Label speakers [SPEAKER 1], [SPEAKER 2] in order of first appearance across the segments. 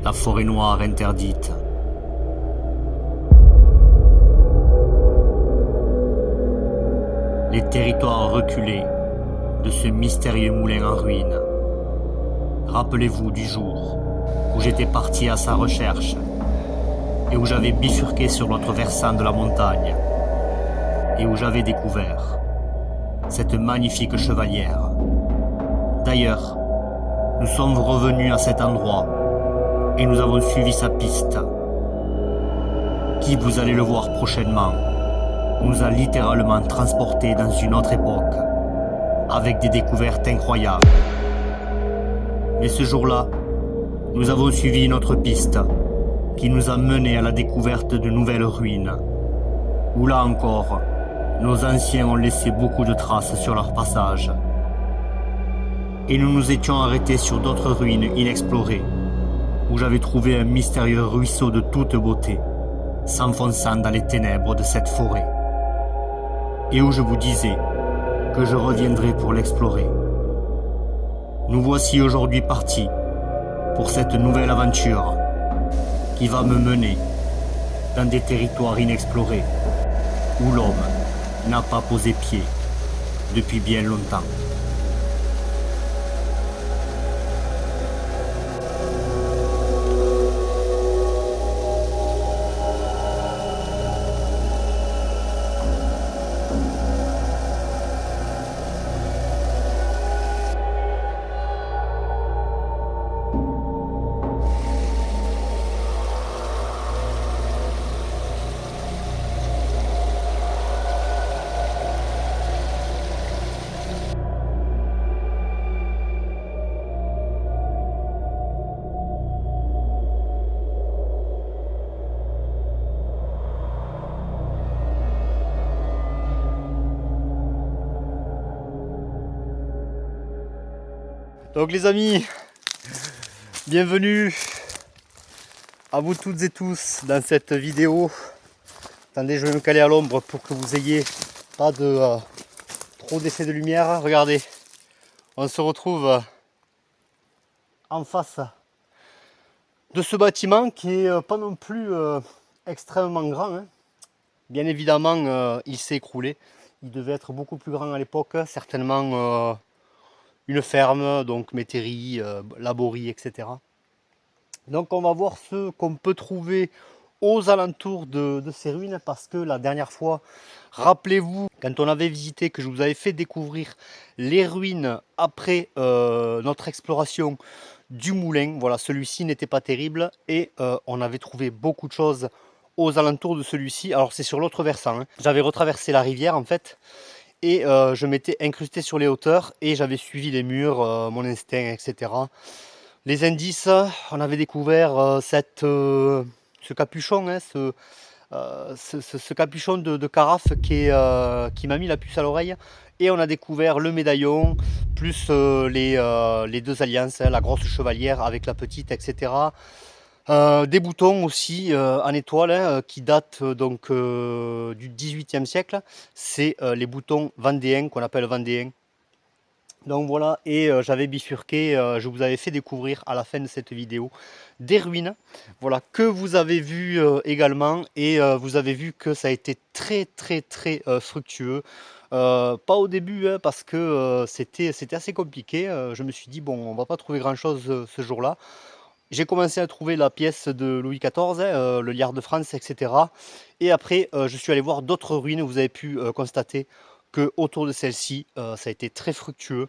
[SPEAKER 1] la forêt noire interdite. Les territoires reculés de ce mystérieux moulin en ruine. Rappelez-vous du jour où j'étais parti à sa recherche et où j'avais bifurqué sur l'autre versant de la montagne et où j'avais découvert cette magnifique chevalière. D'ailleurs, nous sommes revenus à cet endroit et nous avons suivi sa piste, qui, vous allez le voir prochainement, nous a littéralement transportés dans une autre époque, avec des découvertes incroyables. Mais ce jour-là, nous avons suivi une autre piste, qui nous a menés à la découverte de nouvelles ruines, où là encore, nos anciens ont laissé beaucoup de traces sur leur passage. Et nous nous étions arrêtés sur d'autres ruines inexplorées, où j'avais trouvé un mystérieux ruisseau de toute beauté, s'enfonçant dans les ténèbres de cette forêt. Et où je vous disais que je reviendrai pour l'explorer. Nous voici aujourd'hui partis pour cette nouvelle aventure qui va me mener dans des territoires inexplorés où l'homme n'a pas posé pied depuis bien longtemps. Donc les amis, bienvenue à vous toutes et tous dans cette vidéo. Attendez, je vais me caler à l'ombre pour que vous ayez pas de trop d'effet de lumière. Regardez, on se retrouve en face de ce bâtiment qui est pas non plus extrêmement grand, hein. Bien évidemment, il s'est écroulé. Il devait être beaucoup plus grand à l'époque, certainement une ferme, donc métairie, laborie, etc. Donc on va voir ce qu'on peut trouver aux alentours de ces ruines, parce que la dernière fois, rappelez-vous, quand on avait visité, que je vous avais fait découvrir les ruines après notre exploration du moulin. Voilà, celui-ci n'était pas terrible et on avait trouvé beaucoup de choses aux alentours de celui-ci. Alors c'est sur l'autre versant, hein. J'avais retraversé la rivière en fait, et je m'étais incrusté sur les hauteurs et j'avais suivi les murs, mon instinct, etc. Les indices, on avait découvert ce capuchon, hein, ce capuchon de carafe qui m'a mis la puce à l'oreille. Et on a découvert le médaillon, plus les deux alliances, hein, la grosse chevalière avec la petite, etc. Des boutons aussi en étoile, hein, qui datent donc du XVIIIe siècle. C'est les boutons vendéens, qu'on appelle vendéens. Donc voilà, et j'avais bifurqué, je vous avais fait découvrir à la fin de cette vidéo des ruines, voilà, que vous avez vu également, et vous avez vu que ça a été très fructueux. Pas au début, hein, parce que c'était assez compliqué. Je me suis dit, bon, on va pas trouver grand chose ce jour-là. J'ai commencé à trouver la pièce de Louis XIV, hein, le liard de France, etc. Et après, je suis allé voir d'autres ruines. Vous avez pu constater que autour de celle-ci, ça a été très fructueux.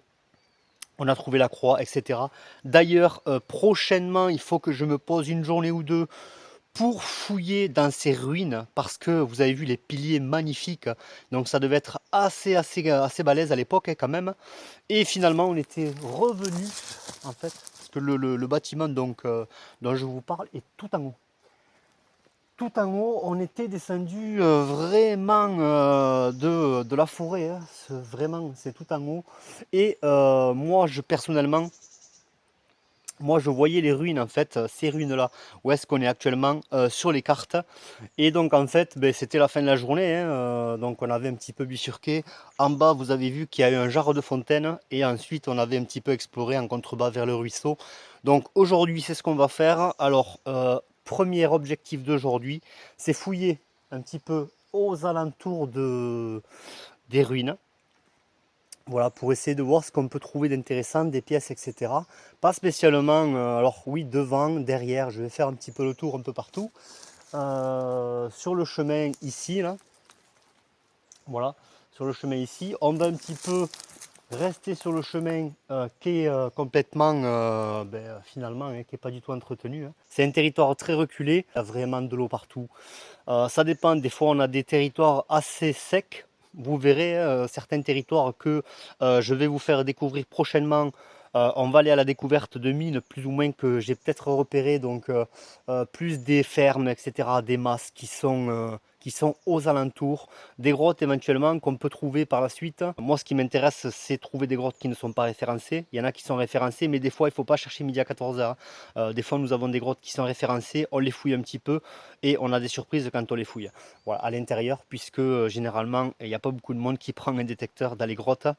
[SPEAKER 1] On a trouvé la croix, etc. D'ailleurs, prochainement, il faut que je me pose une journée ou deux pour fouiller dans ces ruines, parce que vous avez vu les piliers magnifiques. Donc ça devait être assez balèze à l'époque, hein, quand même. Et finalement, on était revenu, en fait, parce que le bâtiment donc, dont je vous parle est tout en haut. Tout en haut, on était descendu vraiment de la forêt, hein. Vraiment, c'est tout en haut. Et moi, personnellement, moi je voyais les ruines en fait, ces ruines là, où est-ce qu'on est actuellement sur les cartes. Et donc en fait ben, c'était la fin de la journée, hein, donc on avait un petit peu bifurqué. En bas vous avez vu qu'il y a eu un jarre de fontaine et ensuite on avait un petit peu exploré en contrebas vers le ruisseau. Donc aujourd'hui c'est ce qu'on va faire. Alors premier objectif d'aujourd'hui, c'est fouiller un petit peu aux alentours des ruines. Voilà, pour essayer de voir ce qu'on peut trouver d'intéressant, des pièces, etc. Pas spécialement, alors oui, devant, derrière, je vais faire un petit peu le tour un peu partout. Sur le chemin ici, là, voilà, sur le chemin ici, on va un petit peu rester sur le chemin qui est complètement, finalement, hein, qui n'est pas du tout entretenu. Hein. C'est un territoire très reculé, il y a vraiment de l'eau partout. Ça dépend, des fois on a des territoires assez secs. Vous verrez certains territoires que je vais vous faire découvrir prochainement. On va aller à la découverte de mines plus ou moins que j'ai peut-être repérées, donc plus des fermes, etc., des masses qui sont aux alentours, des grottes éventuellement qu'on peut trouver par la suite. Moi ce qui m'intéresse c'est trouver des grottes qui ne sont pas référencées. Il y en a qui sont référencées mais des fois il ne faut pas chercher midi à 14h. Des fois nous avons des grottes qui sont référencées, on les fouille un petit peu et on a des surprises quand on les fouille. Voilà, à l'intérieur, puisque généralement il n'y a pas beaucoup de monde qui prend un détecteur dans les grottes.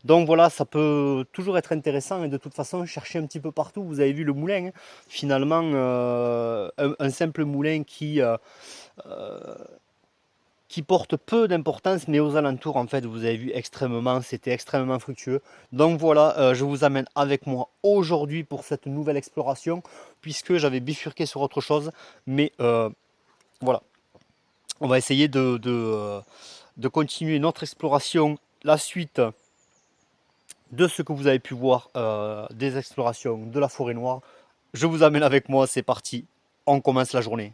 [SPEAKER 1] Donc voilà, ça peut toujours être intéressant et de toute façon chercher un petit peu partout. Vous avez vu le moulin, hein. Finalement un simple moulin qui porte peu d'importance, mais aux alentours, en fait, vous avez vu c'était extrêmement fructueux. Donc voilà, je vous amène avec moi aujourd'hui pour cette nouvelle exploration, puisque j'avais bifurqué sur autre chose, mais voilà, on va essayer de continuer notre exploration, la suite de ce que vous avez pu voir des explorations de la forêt noire. Je vous amène avec moi, c'est parti, on commence la journée.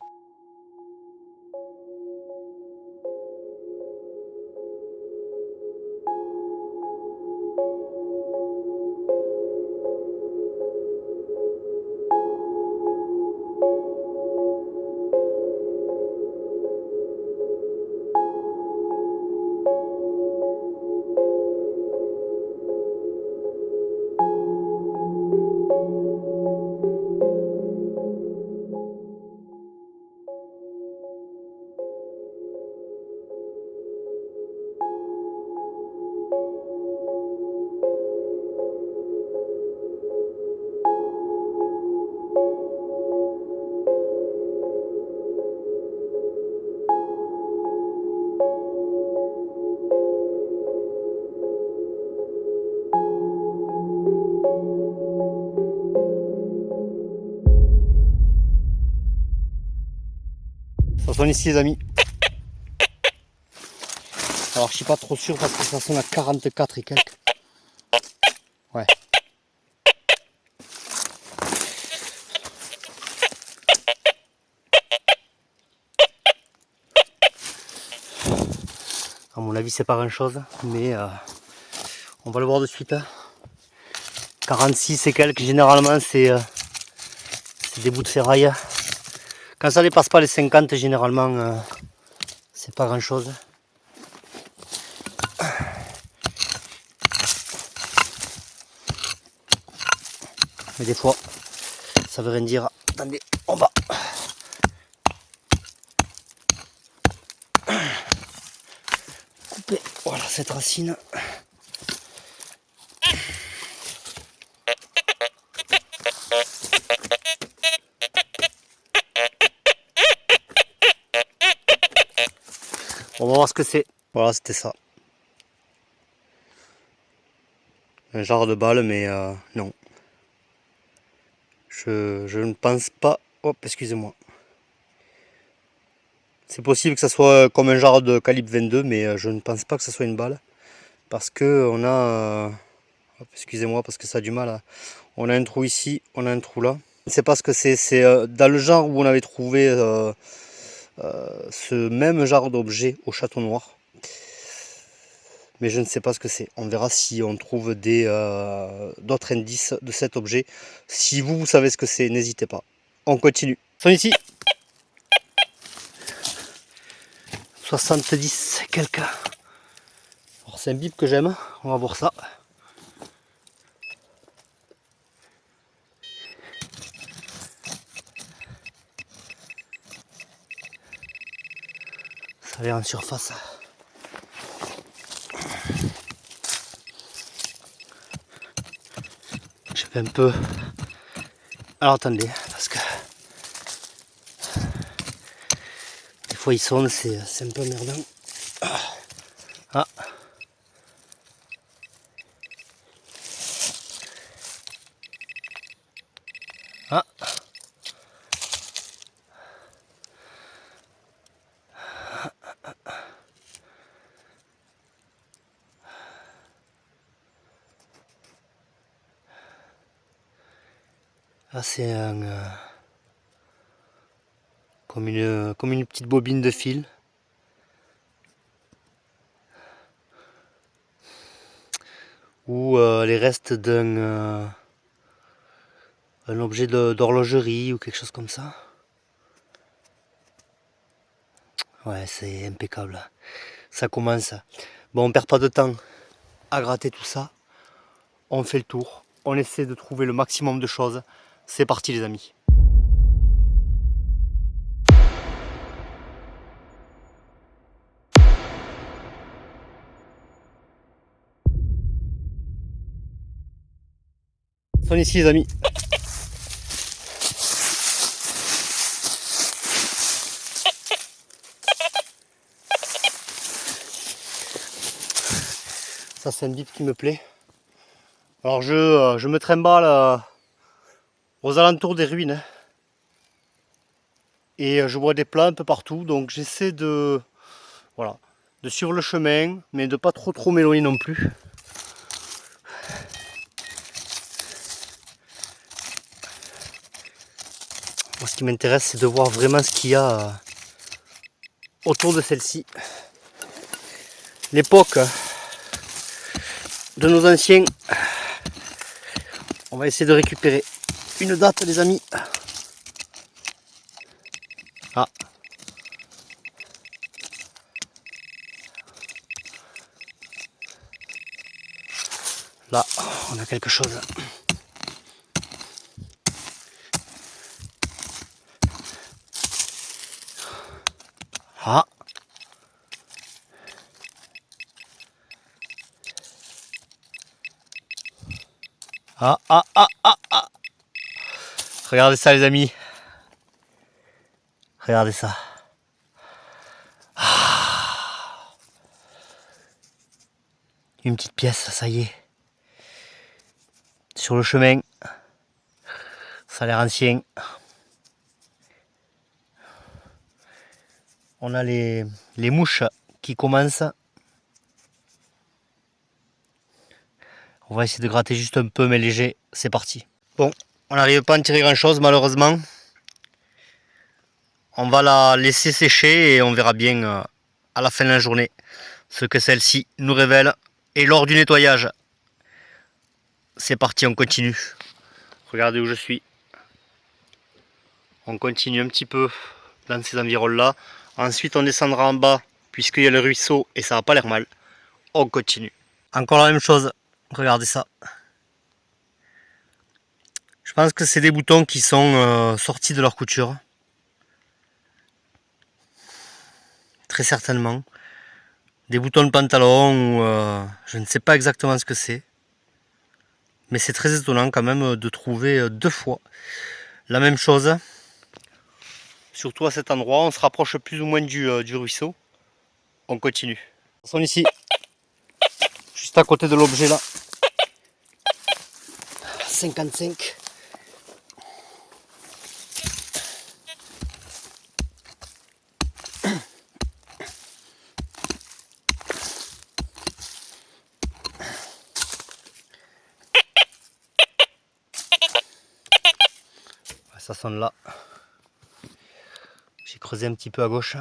[SPEAKER 1] Ça sonne ici les amis. Alors je suis pas trop sûr parce que ça sonne à 44 et quelques. Ouais. À mon avis c'est pas grand chose, mais on va le voir de suite. 46 et quelques, généralement c'est des bouts de ferraille. Quand ça dépasse pas les 50, généralement c'est pas grand chose. Mais des fois ça veut rien dire. Attendez, on va couper, voilà, cette racine. On va voir ce que c'est. Voilà, c'était ça. Un genre de balle, mais non. Je ne pense pas. Hop, excusez-moi. C'est possible que ça soit comme un genre de calibre 22, mais je ne pense pas que ce soit une balle. Parce que on a... hop, excusez-moi, parce que ça a du mal à... On a un trou ici, on a un trou là. Je ne sais pas ce que c'est. C'est dans le genre où on avait trouvé ce même genre d'objet au Château Noir. Mais je ne sais pas ce que c'est. On verra si on trouve d'autres indices de cet objet. Si vous savez ce que c'est, n'hésitez pas. On continue. Ils sont ici. 70 quelques. Alors c'est un bip que j'aime. On va voir ça. Aller en surface. Je fais un peu. Alors attendez, parce que des fois il sonne, c'est un peu merdant. Ah. Ah. Là c'est comme une petite bobine de fil. Ou les restes d'un un objet d'horlogerie ou quelque chose comme ça. Ouais, c'est impeccable. Ça commence. Bon, on perd pas de temps à gratter tout ça. On fait le tour. On essaie de trouver le maximum de choses. C'est parti les amis. Ils sont ici les amis. Ça c'est un bip qui me plaît. Alors je me trimballe aux alentours des ruines. Et je vois des plats un peu partout. Donc j'essaie de suivre le chemin, mais de pas trop m'éloigner non plus. Moi, ce qui m'intéresse, c'est de voir vraiment ce qu'il y a autour de celle-ci. L'époque de nos anciens. On va essayer de récupérer une date, les amis. Ah. Là, on a quelque chose. Ah. Ah, ah, ah, ah, ah. Regardez ça, les amis. Regardez ça. Ah. Une petite pièce, ça y est. Sur le chemin. Ça a l'air ancien. On a les mouches qui commencent. On va essayer de gratter juste un peu, mais léger. C'est parti. Bon, on n'arrive pas à en tirer grand chose, malheureusement. On va la laisser sécher et on verra bien à la fin de la journée ce que celle-ci nous révèle. Et lors du nettoyage, c'est parti, on continue. Regardez où je suis. On continue un petit peu dans ces environs-là. Ensuite, on descendra en bas puisqu'il y a le ruisseau et ça n'a pas l'air mal. On continue. Encore la même chose. Regardez ça. Je pense que c'est des boutons qui sont sortis de leur couture. Très certainement. Des boutons de pantalon ou je ne sais pas exactement ce que c'est. Mais c'est très étonnant quand même de trouver deux fois la même chose. Surtout à cet endroit, on se rapproche plus ou moins du ruisseau. On continue. Ils sont ici, juste à côté de l'objet là. 55. Ça sonne là. J'ai creusé un petit peu à gauche.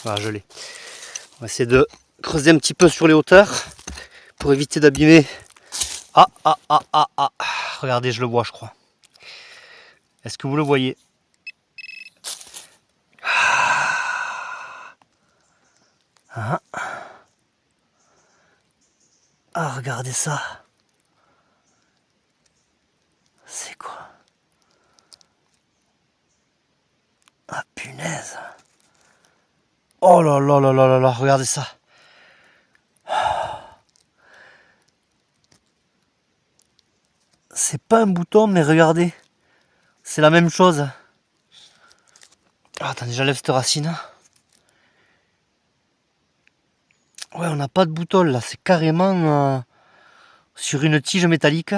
[SPEAKER 1] Voilà, je l'ai. On va essayer de creuser un petit peu sur les hauteurs pour éviter d'abîmer. Ah, ah, ah, ah, ah. regardez, je le vois, je crois. Est-ce que vous le voyez? Ah, regardez ça. C'est quoi? Ah, punaise. Oh là là là là là là, regardez ça. C'est pas un bouton, mais regardez. C'est la même chose. Ah, attendez, j'enlève cette racine. Ouais, on n'a pas de bouton là, c'est carrément sur une tige métallique.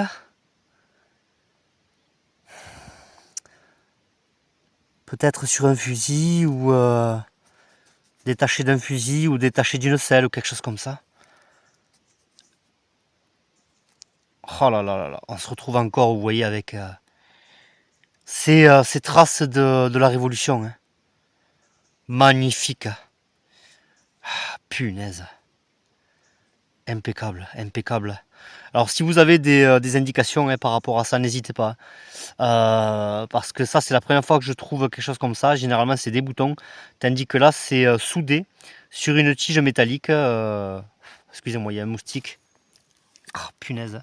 [SPEAKER 1] Peut-être sur un fusil ou détaché d'un fusil ou détaché d'une selle ou quelque chose comme ça. Oh là là là là, on se retrouve encore, vous voyez, avec ces traces de la Révolution. Hein. Magnifique. Ah, punaise. Impeccable, impeccable. Alors si vous avez des indications par rapport à ça, n'hésitez pas. Parce que ça c'est la première fois que je trouve quelque chose comme ça. Généralement c'est des boutons, tandis que là c'est soudé sur une tige métallique. Excusez-moi, il y a un moustique. Ah, punaise.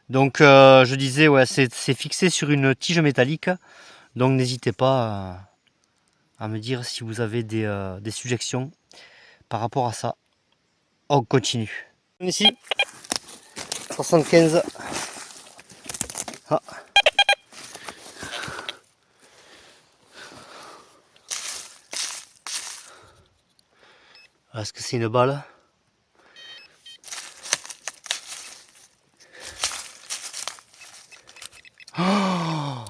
[SPEAKER 1] Donc je disais, ouais, c'est fixé sur une tige métallique. Donc n'hésitez pas à me dire si vous avez des suggestions par rapport à ça. On continue. Ici, 75. Ah. Est-ce que c'est une balle? Oh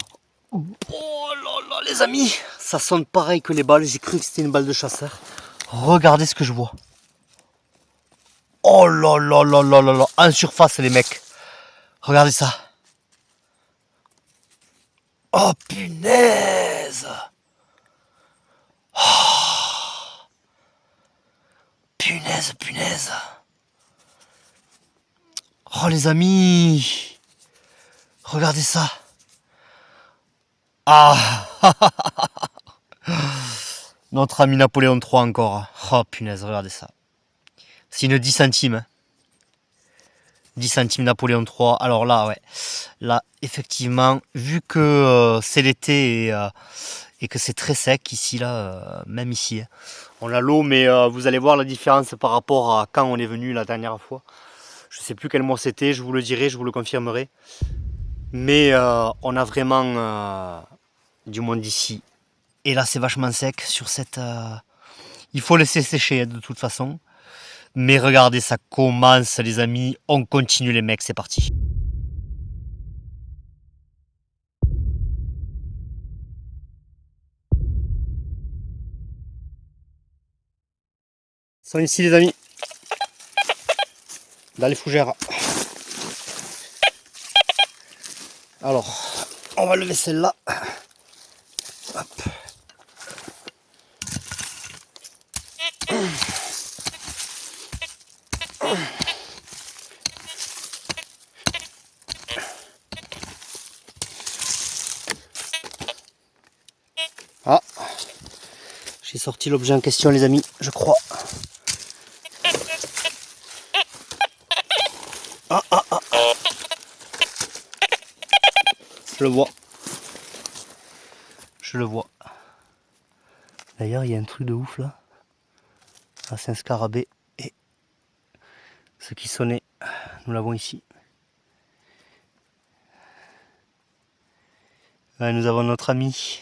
[SPEAKER 1] là là les amis, ça sonne pareil que les balles, j'ai cru que c'était une balle de chasseur. Regardez ce que je vois. Oh là là là là là là, en surface les mecs. Regardez ça. Oh punaise. Oh, punaise, punaise. Oh les amis. Regardez ça. Ah. Notre ami Napoléon III encore. Oh punaise, regardez ça. C'est une 10 centimes. 10 centimes Napoléon III. Alors là, ouais. Là, effectivement, vu que c'est l'été et que c'est très sec ici, là, même ici. Hein. On a l'eau, mais vous allez voir la différence par rapport à quand on est venu la dernière fois. Je ne sais plus quel mois c'était, je vous le dirai, je vous le confirmerai. Mais on a vraiment du monde ici. Et là, c'est vachement sec sur cette... Il faut laisser sécher de toute façon. Mais regardez, ça commence les amis. On continue les mecs, c'est parti. Ils sont ici les amis. Dans les fougères. Alors, on va lever celle-là. Hop. Ah, j'ai sorti l'objet en question les amis, je crois. Ah, ah, ah. Je le vois. Je le vois. D'ailleurs, il y a un truc de ouf là. Ah, c'est un scarabée. Et ce qui sonnait, nous l'avons ici. Ouais, nous avons notre ami.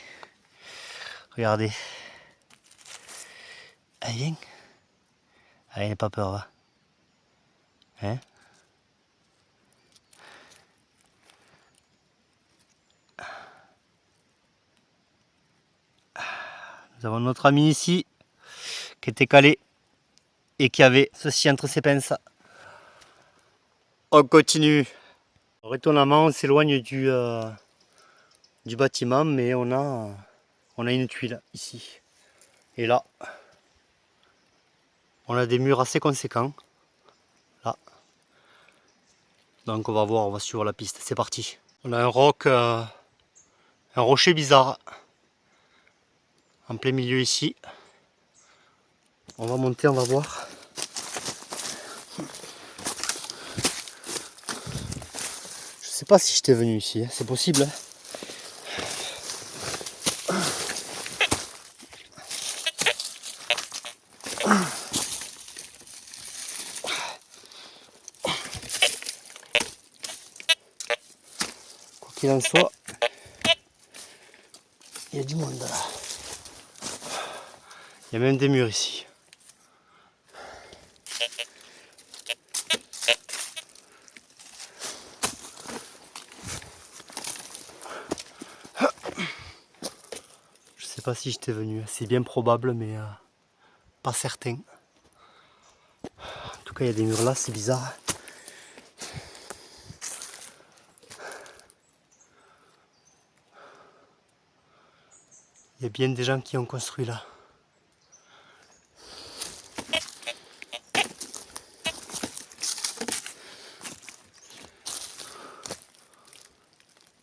[SPEAKER 1] Regardez. Elle vient. Elle n'a pas peur, va. Hein? Nous avons notre ami ici qui était calé et qui avait ceci entre ses pinces. On continue. Alors, étonnamment, on s'éloigne du bâtiment, mais on a une tuile ici. Et là, on a des murs assez conséquents. Là. Donc on va voir, on va suivre la piste. C'est parti. On a un roc, un rocher bizarre en plein milieu ici. On va monter, on va voir. Je sais pas si j'étais venu ici, c'est possible. Quoi qu'il en soit, il y a du monde là. Il y a même des murs ici. Je sais pas si j'étais venu, c'est bien probable mais pas certain. En tout cas il y a des murs là, c'est bizarre. Il y a bien des gens qui ont construit là.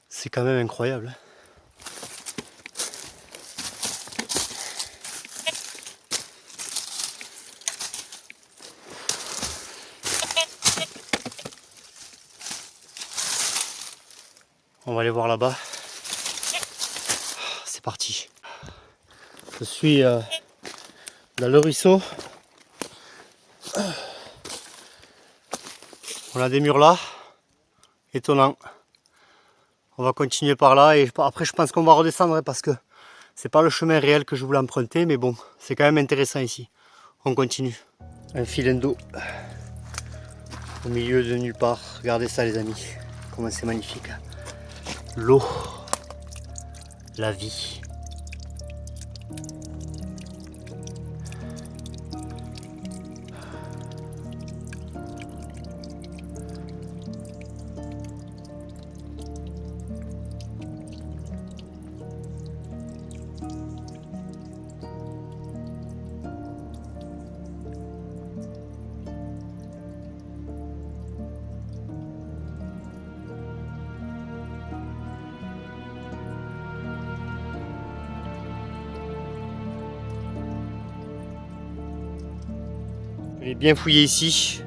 [SPEAKER 1] C'est quand même incroyable. On va aller voir là-bas. C'est parti. Je suis dans le ruisseau. On a des murs là. Étonnant. On va continuer par là et après je pense qu'on va redescendre parce que c'est pas le chemin réel que je voulais emprunter, mais bon, c'est quand même intéressant ici. On continue. Un filet d'eau au milieu de nulle part. Regardez ça les amis, comment c'est magnifique. L'eau, la vie. Je vais bien fouiller ici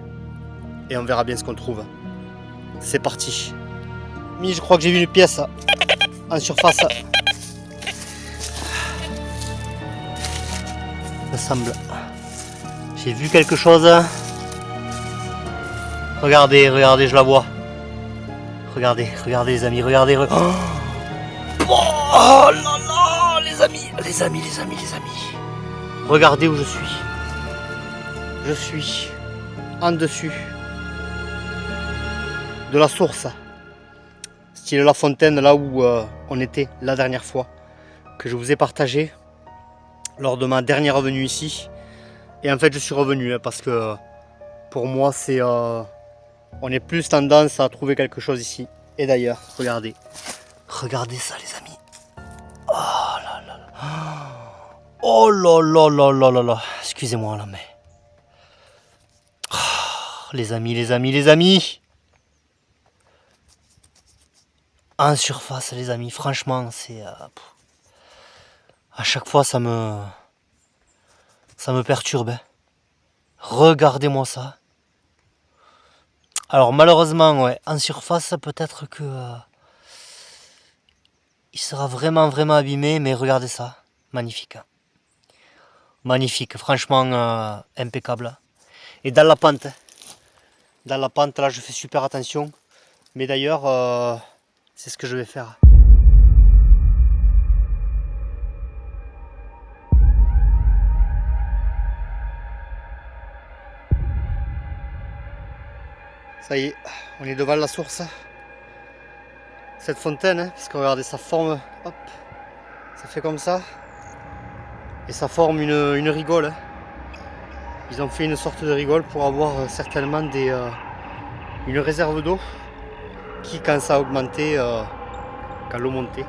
[SPEAKER 1] et on verra bien ce qu'on trouve. C'est parti. Mais je crois que j'ai vu une pièce en surface. Il me semble. J'ai vu quelque chose. Regardez, regardez, je la vois. Regardez, regardez les amis, regardez. Oh, oh là là, les amis, les amis, les amis, les amis. Regardez où je suis. Je suis en dessus de la source, style la fontaine, là où on était la dernière fois, que je vous ai partagé lors de ma dernière venue ici. Et en fait je suis revenu parce que pour moi c'est on est plus tendance à trouver quelque chose ici. Et d'ailleurs, regardez, regardez ça les amis. Oh là là là. Oh là là là là là là. Excusez-moi là mais. Les amis, les amis, les amis. En surface, les amis, franchement, c'est... à chaque fois, ça me perturbe. Hein. Regardez-moi ça. Alors, malheureusement, ouais, en surface, peut-être que... il sera vraiment, vraiment abîmé, mais regardez ça. Magnifique. Magnifique, franchement, impeccable. Et dans la pente, là, je fais super attention. Mais d'ailleurs, c'est ce que je vais faire. Ça y est, on est devant la source. Cette fontaine, hein, parce que regardez, ça forme, hop, ça fait comme ça. Et ça forme une rigole. Hein. Ils ont fait une sorte de rigole pour avoir certainement une réserve d'eau qui, quand ça a augmenté, quand l'eau montait,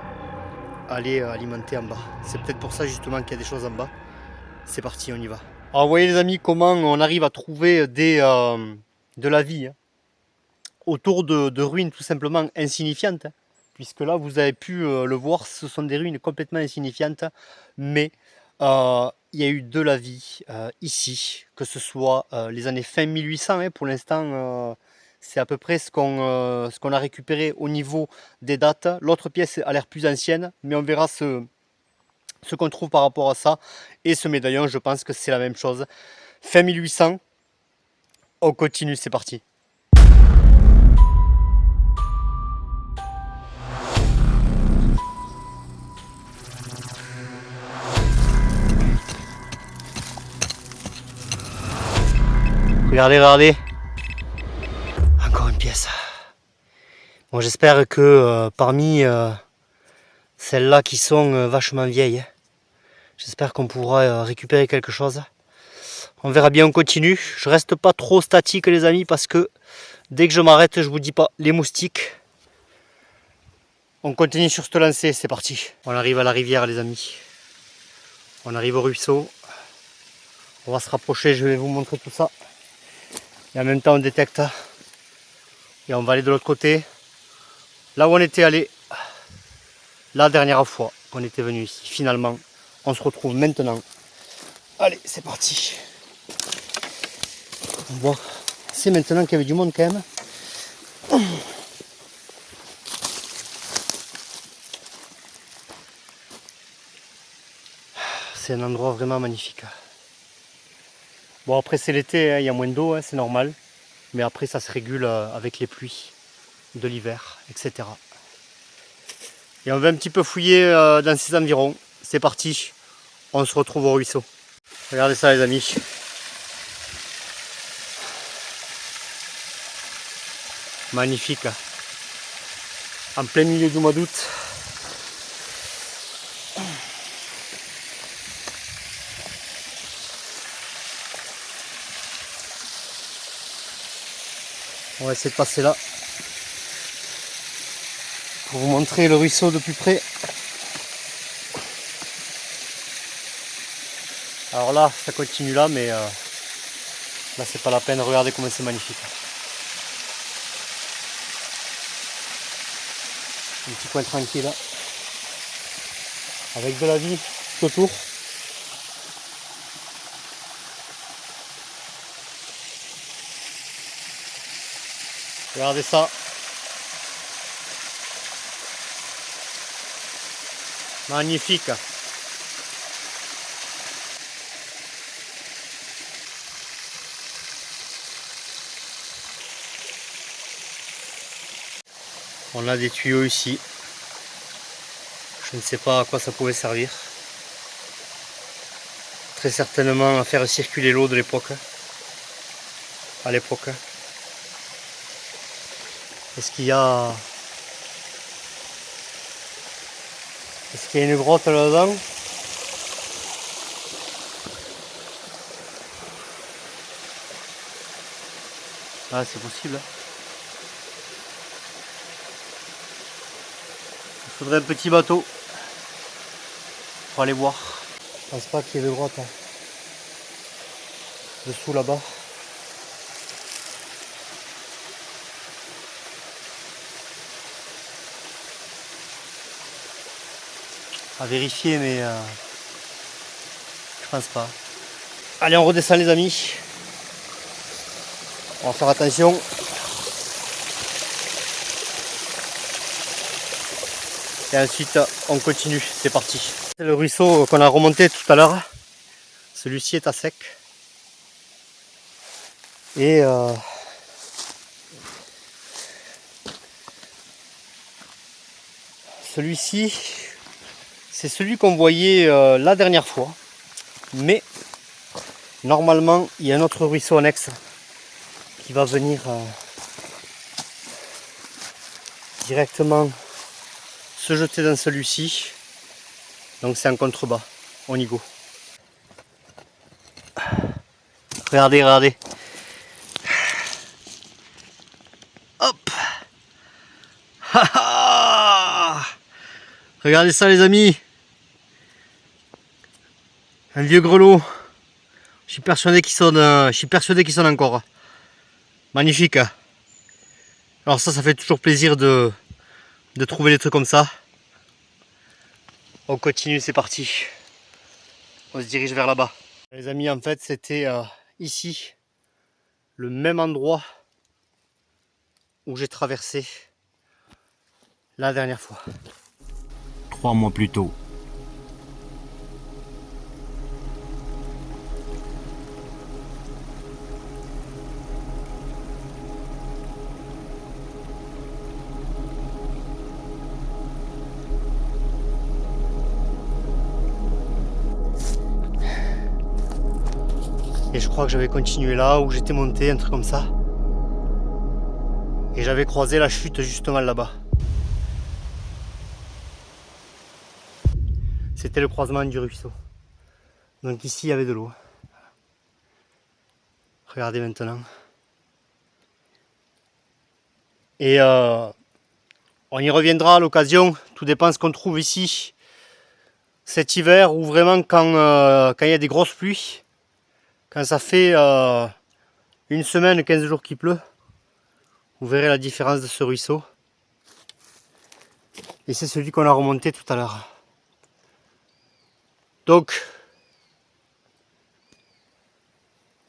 [SPEAKER 1] allait alimenter en bas. C'est peut-être pour ça justement qu'il y a des choses en bas. C'est parti, on y va. Alors vous voyez les amis comment on arrive à trouver de la vie hein, autour de ruines tout simplement insignifiantes. Hein. puisque là vous avez pu le voir, ce sont des ruines complètement insignifiantes, mais il y a eu de la vie ici, que ce soit les années fin 1800, pour l'instant c'est à peu près ce qu'on a récupéré au niveau des dates. L'autre pièce a l'air plus ancienne, mais on verra ce qu'on trouve par rapport à ça. Et ce médaillon, je pense que c'est la même chose. Fin 1800, on continue, c'est parti. Regardez, regardez. Encore une pièce. Bon, j'espère que parmi celles-là qui sont vachement vieilles, j'espère qu'on pourra récupérer quelque chose. On verra bien, on continue. Je reste pas trop statique les amis, parce que dès que je m'arrête, je vous dis pas, les moustiques. On continue sur cette lancée, c'est parti. On arrive à la rivière les amis. On arrive au ruisseau. On va se rapprocher, je vais vous montrer tout ça. Et en même temps on détecte. Et on va aller de l'autre côté. Là où on était allé la dernière fois qu'on était venu ici. Finalement, on se retrouve maintenant. Allez, c'est parti. On voit, c'est maintenant qu'il y avait du monde quand même. C'est un endroit vraiment magnifique. Bon, après c'est l'été, il y a moins d'eau, c'est normal. Mais après ça se régule avec les pluies de l'hiver, etc. Et on va un petit peu fouiller dans ces environs. C'est parti, on se retrouve au ruisseau. Regardez ça les amis. Magnifique. En plein milieu du mois d'août. On va essayer de passer là pour vous montrer le ruisseau de plus près. Alors là, ça continue là, mais là c'est pas la peine. Regardez comment c'est magnifique. Un petit coin tranquille là, avec de la vie tout autour. Regardez ça. Magnifique. On a des tuyaux ici. Je ne sais pas à quoi ça pouvait servir. Très certainement à faire circuler l'eau de l'époque. À l'époque. Est-ce qu'il y a... Est-ce qu'il y a une grotte là-dedans? Ah, c'est possible. Il faudrait un petit bateau pour aller voir. Je pense pas qu'il y ait de grotte dessous là-bas. À vérifier, mais je pense pas. Allez, on redescend les amis. On va faire attention. Et ensuite on continue, c'est parti. C'est le ruisseau qu'on a remonté tout à l'heure. Celui-ci est à sec. Et celui-ci, c'est celui qu'on voyait la dernière fois. Mais normalement, il y a un autre ruisseau annexe qui va venir directement se jeter dans celui-ci. Donc c'est en contrebas. On y go. Regardez, regardez. Hop. Regardez ça les amis. Un vieux grelot. Je suis persuadé qu'il sonne encore. Magnifique. Alors ça fait toujours plaisir de de trouver des trucs comme ça. On continue, c'est parti. On se dirige vers là-bas. Les amis, en fait, c'était ici, le même endroit où j'ai traversé la dernière fois. 3 mois plus tôt. Et je crois que j'avais continué là où j'étais monté, un truc comme ça. Et j'avais croisé la chute justement là-bas. C'était le croisement du ruisseau. Donc ici il y avait de l'eau. Regardez maintenant. Et on y reviendra à l'occasion. Tout dépend de ce qu'on trouve ici cet hiver ou vraiment quand il y a des grosses pluies. Quand ça fait une semaine, 15 jours qu'il pleut. Vous verrez la différence de ce ruisseau. Et c'est celui qu'on a remonté tout à l'heure. Donc,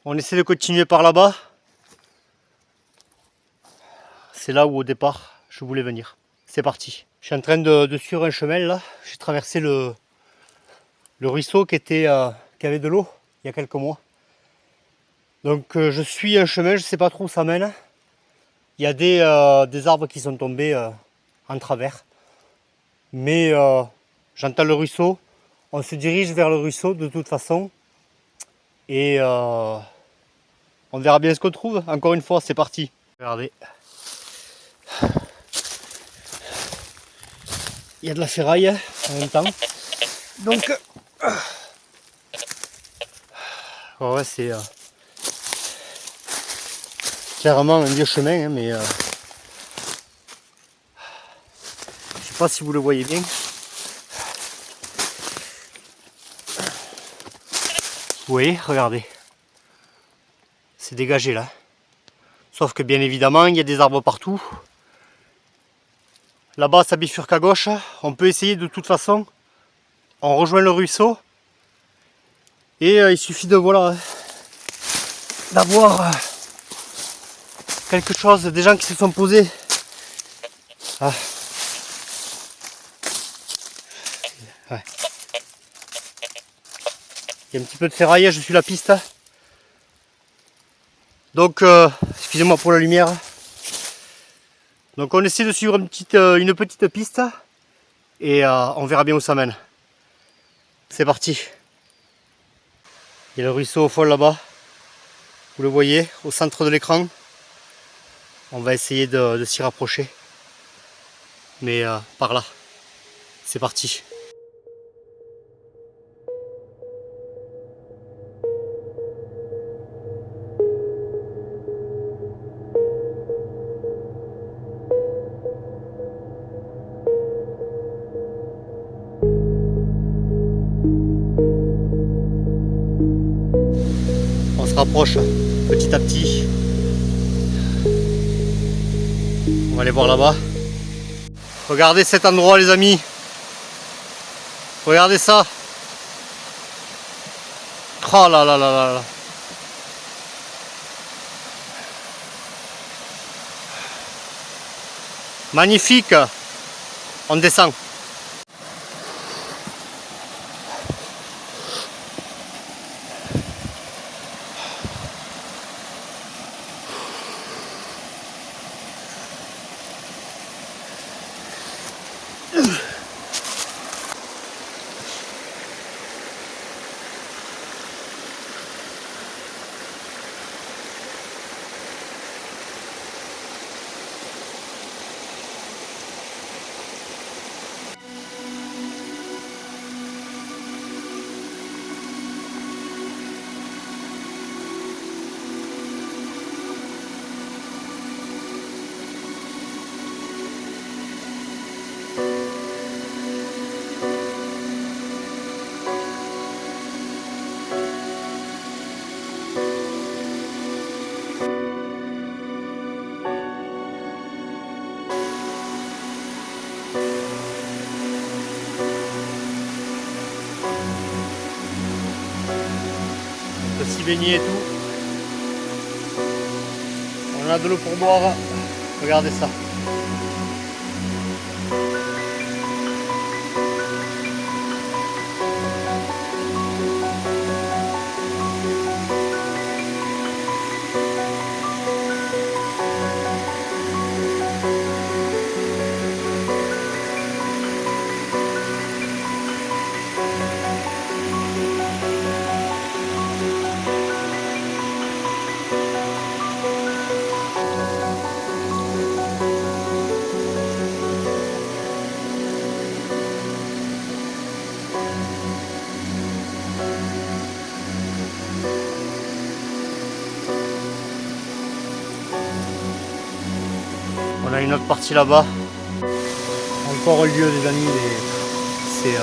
[SPEAKER 1] on essaie de continuer par là-bas. C'est là où au départ je voulais venir. C'est parti. Je suis en train de suivre un chemin là. J'ai traversé le ruisseau qui avait de l'eau il y a quelques mois. Donc je suis un chemin, je ne sais pas trop où ça mène. Il y a des arbres qui sont tombés en travers. Mais j'entends le ruisseau. On se dirige vers le ruisseau de toute façon. Et on verra bien ce qu'on trouve. Encore une fois, c'est parti. Regardez. Il y a de la ferraille en même temps. Donc, ouais, c'est clairement un vieux chemin, hein, mais je sais pas si vous le voyez bien. Vous voyez, regardez. C'est dégagé là. Sauf que bien évidemment, il y a des arbres partout. Là-bas, ça bifurque à gauche. On peut essayer de toute façon. On rejoint le ruisseau. Et il suffit de voilà d'avoir quelque chose, des gens qui se sont posés. Ah. Ouais. Il y a un petit peu de ferraille, je suis la piste. Donc, excusez-moi pour la lumière. Donc on essaie de suivre une petite piste et on verra bien où ça mène. C'est parti. Il y a le ruisseau au fond là-bas. Vous le voyez, au centre de l'écran. On va essayer de s'y rapprocher. Mais par là. C'est parti. On se rapproche petit à petit. On va aller voir là-bas. Regardez cet endroit les amis. Regardez ça. Oh là là là là là. Magnifique. On descend. baignée et tout. On a de l'eau pour boire. Regardez ça. On a une autre partie là-bas. Encore un lieu des amis, c'est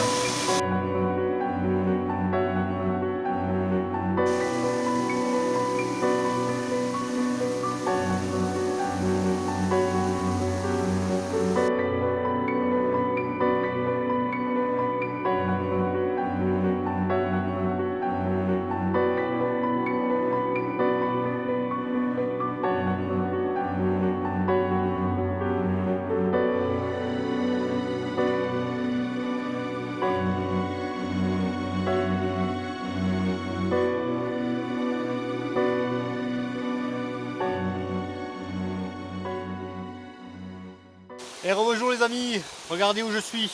[SPEAKER 1] Et rebonjour les amis, regardez où je suis.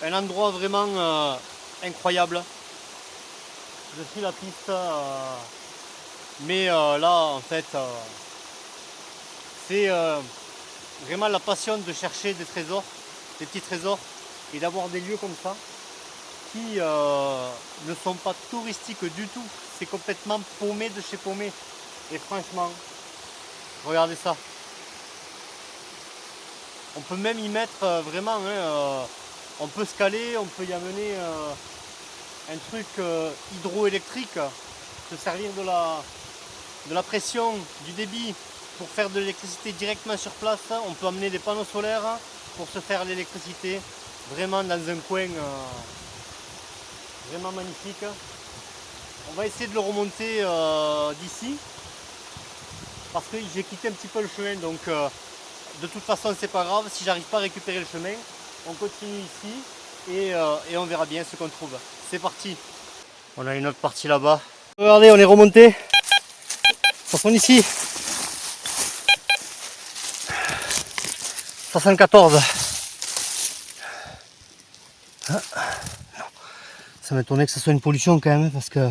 [SPEAKER 1] Un endroit vraiment incroyable. Je suis la piste, mais là en fait c'est vraiment la passion de chercher des trésors, des petits trésors, et d'avoir des lieux comme ça qui ne sont pas touristiques du tout. C'est complètement paumé de chez paumé. Et franchement, regardez ça. On peut même y mettre vraiment, on peut se caler, on peut y amener un truc hydroélectrique, se servir de la pression, du débit pour faire de l'électricité directement sur place. On peut amener des panneaux solaires pour se faire l'électricité, vraiment dans un coin vraiment magnifique. On va essayer de le remonter d'ici, parce que j'ai quitté un petit peu le chemin, donc de toute façon c'est pas grave. Si j'arrive pas à récupérer le chemin, on continue ici et on verra bien ce qu'on trouve. C'est parti. On a une autre partie là-bas. Regardez, on est remonté. Ça sonne ici. 74. Ça m'étonnait que ce soit une pollution quand même, parce que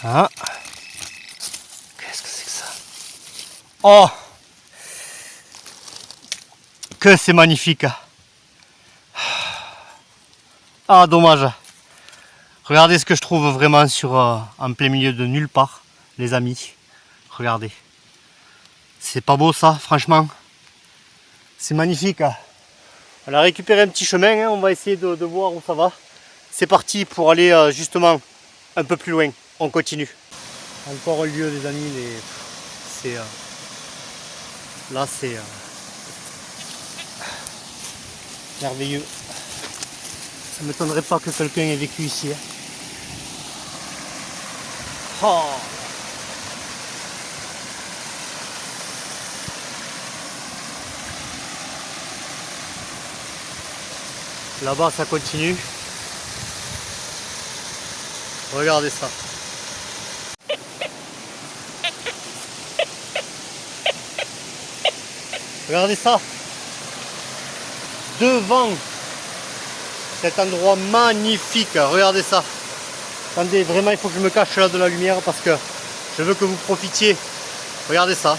[SPEAKER 1] ah, qu'est-ce que c'est que ça? Oh, que c'est magnifique. Ah, dommage. Regardez ce que je trouve vraiment en plein milieu de nulle part, les amis. Regardez. C'est pas beau ça, franchement. C'est magnifique. On a récupéré un petit chemin, on va essayer de voir où ça va. C'est parti pour aller justement un peu plus loin. On continue. Encore un lieu des amis, c'est là c'est merveilleux. Ça ne m'étonnerait pas que quelqu'un ait vécu ici. Oh. Là-bas ça continue. Regardez ça. Regardez ça. Devant cet endroit magnifique. Regardez ça. Attendez, vraiment il faut que je me cache là de la lumière parce que je veux que vous profitiez. Regardez ça.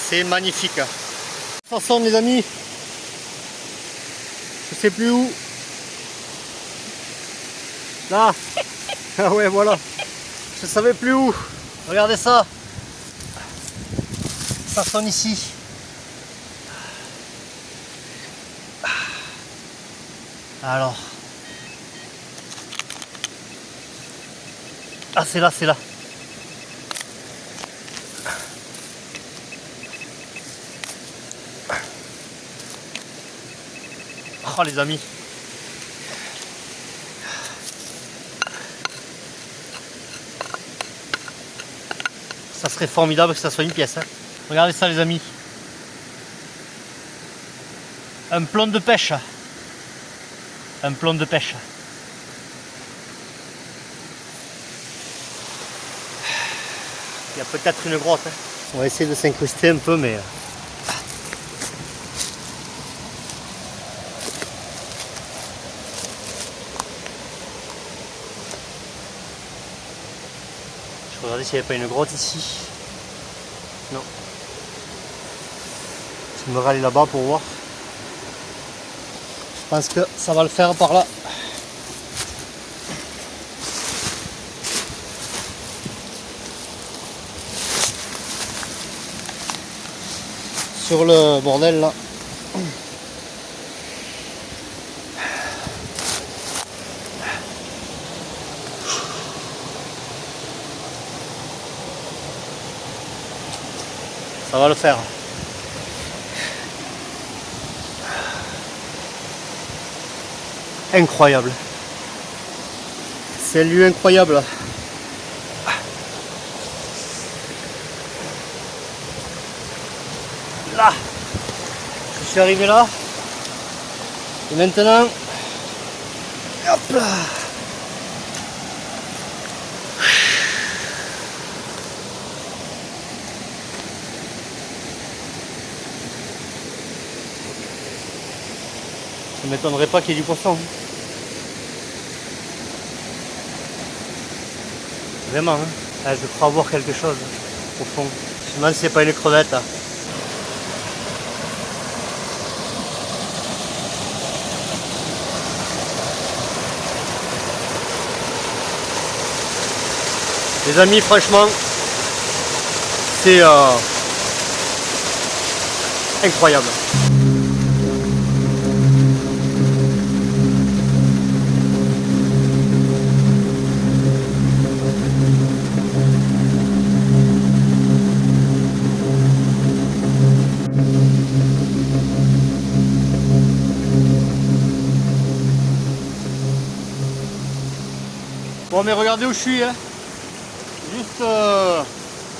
[SPEAKER 1] C'est magnifique. De toute façon mes amis, je sais plus où. Là. Ah ouais, voilà. Je savais plus où. Regardez ça. Ça sonne ici. Alors. Ah, c'est là, c'est là. Oh les amis. Ça serait formidable que ça soit une pièce. Hein. Regardez ça les amis. Un plomb de pêche. Un plomb de pêche. Il y a peut-être une grotte. Hein. On va essayer de s'incruster un peu, mais... Je vais regarder s'il n'y avait pas une grotte ici. Non. Je me râler là-bas pour voir. Je pense que ça va le faire par là. Sur le bordel là. Ça va le faire. Incroyable. C'est un lieu incroyable. Là, je suis arrivé là. Et maintenant, hop là. Ça ne m'étonnerait pas qu'il y ait du poisson. Vraiment, hein. Ah, je crois voir quelque chose au fond. Je me demande si c'est pas une crevette. Hein. Les amis, franchement, c'est incroyable. Bon mais regardez où je suis, hein. Juste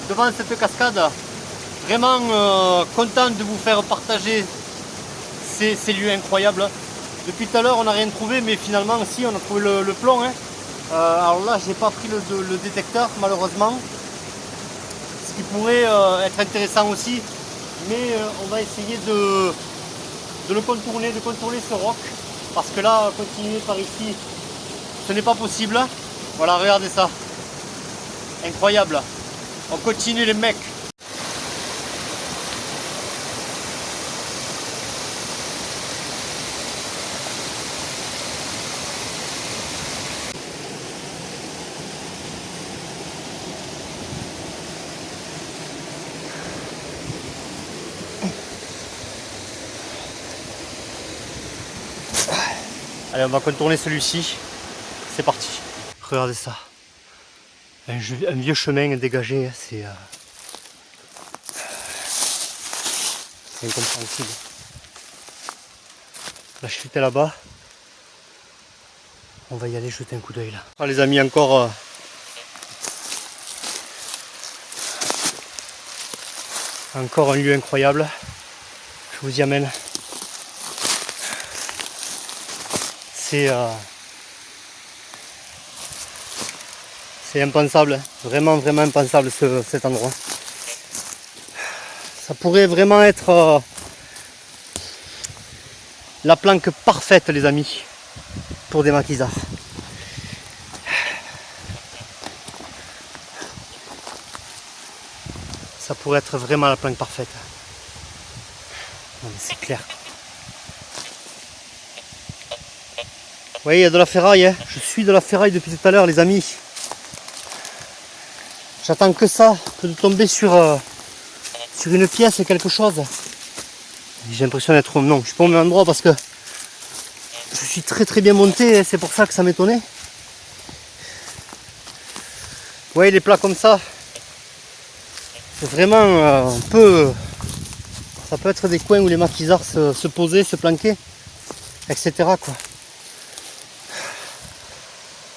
[SPEAKER 1] devant cette cascade. Vraiment content de vous faire partager ces lieux incroyables. Depuis tout à l'heure on n'a rien trouvé, mais finalement si, on a trouvé le plomb. Hein. Alors là j'ai pas pris le détecteur malheureusement, ce qui pourrait être intéressant aussi, mais on va essayer de le contourner, de contourner ce roc, parce que là continuer par ici ce n'est pas possible. Voilà, regardez ça, incroyable. On continue les mecs. Allez, on va contourner celui-ci. C'est parti. Regardez ça. Un vieux chemin dégagé, c'est incompréhensible. La chute est là-bas. On va y aller jeter un coup d'œil là. Ah, les amis, encore un lieu incroyable. Je vous y amène. C'est impensable, vraiment impensable cet endroit. Ça pourrait vraiment être la planque parfaite les amis pour des maquisards. Ça pourrait être vraiment la planque parfaite. Non mais c'est clair. Vous voyez, il y a de la ferraille, hein. Je suis de la ferraille depuis tout à l'heure les amis. J'attends que ça, que de tomber sur une pièce et quelque chose. J'ai l'impression d'être... Non, je suis pas au même endroit parce que je suis très bien monté et c'est pour ça que ça m'étonnait. Vous voyez les plats comme ça, c'est vraiment ça peut être des coins où les maquisards se posaient, se planquaient. etc. quoi.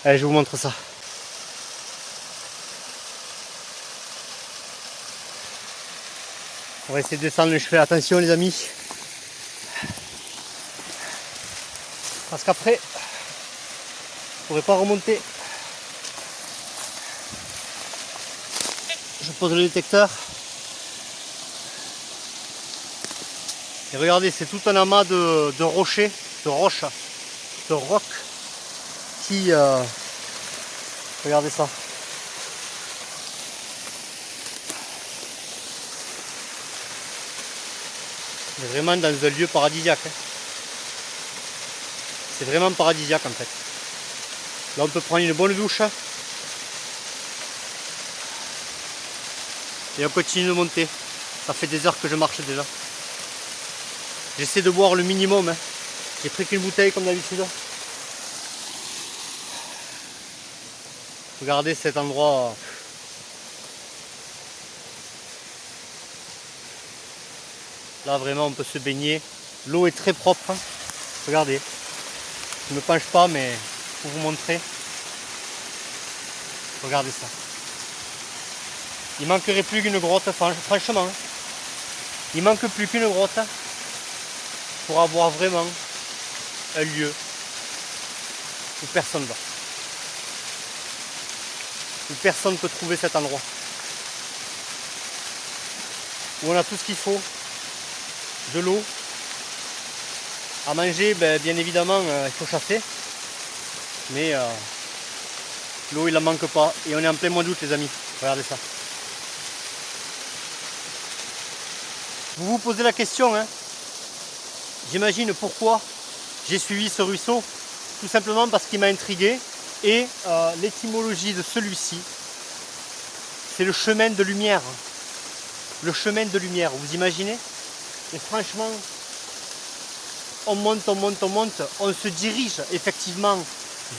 [SPEAKER 1] Allez, je vous montre ça. On va essayer de descendre le chevet. Attention les amis. Parce qu'après, je ne pourrai pas remonter. Je pose le détecteur. Et regardez, c'est tout un amas de rochers, de roches, de rocs qui... regardez ça. On est vraiment dans un lieu paradisiaque. Hein. C'est vraiment paradisiaque en fait. Là on peut prendre une bonne douche. Et on continue de monter. Ça fait des heures que je marche déjà. J'essaie de boire le minimum. Hein. J'ai pris qu'une bouteille comme d'habitude. Regardez cet endroit. Là vraiment on peut se baigner. L'eau est très propre. Regardez. Je ne me penche pas mais pour vous montrer. Regardez ça. Il manquerait plus qu'une grotte, franchement. Il manque plus qu'une grotte pour avoir vraiment un lieu où personne va. Où personne ne peut trouver cet endroit. Où on a tout ce qu'il faut. De l'eau. À manger, bien évidemment, il faut chasser. Mais l'eau, il n'en manque pas. Et on est en plein mois d'août, les amis. Regardez ça. Vous vous posez la question, hein. J'imagine pourquoi j'ai suivi ce ruisseau. Tout simplement parce qu'il m'a intrigué. Et l'étymologie de celui-ci, c'est le chemin de lumière. Le chemin de lumière, vous imaginez? Et franchement, on monte, on monte, on monte. On se dirige effectivement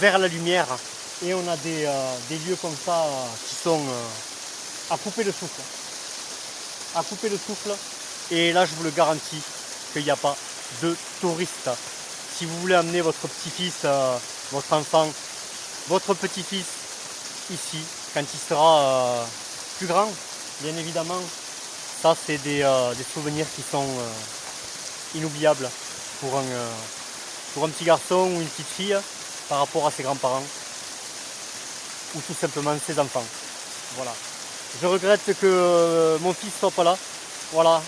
[SPEAKER 1] vers la lumière. Et on a des lieux comme ça qui sont à couper le souffle. À couper le souffle. Et là, je vous le garantis qu'il n'y a pas de touristes. Si vous voulez amener votre petit-fils, votre enfant, votre petit-fils ici, quand il sera plus grand, bien évidemment, ça c'est des souvenirs qui sont inoubliables pour un petit garçon ou une petite fille par rapport à ses grands-parents ou tout simplement ses enfants. Voilà. Je regrette que mon fils soit pas là. Voilà,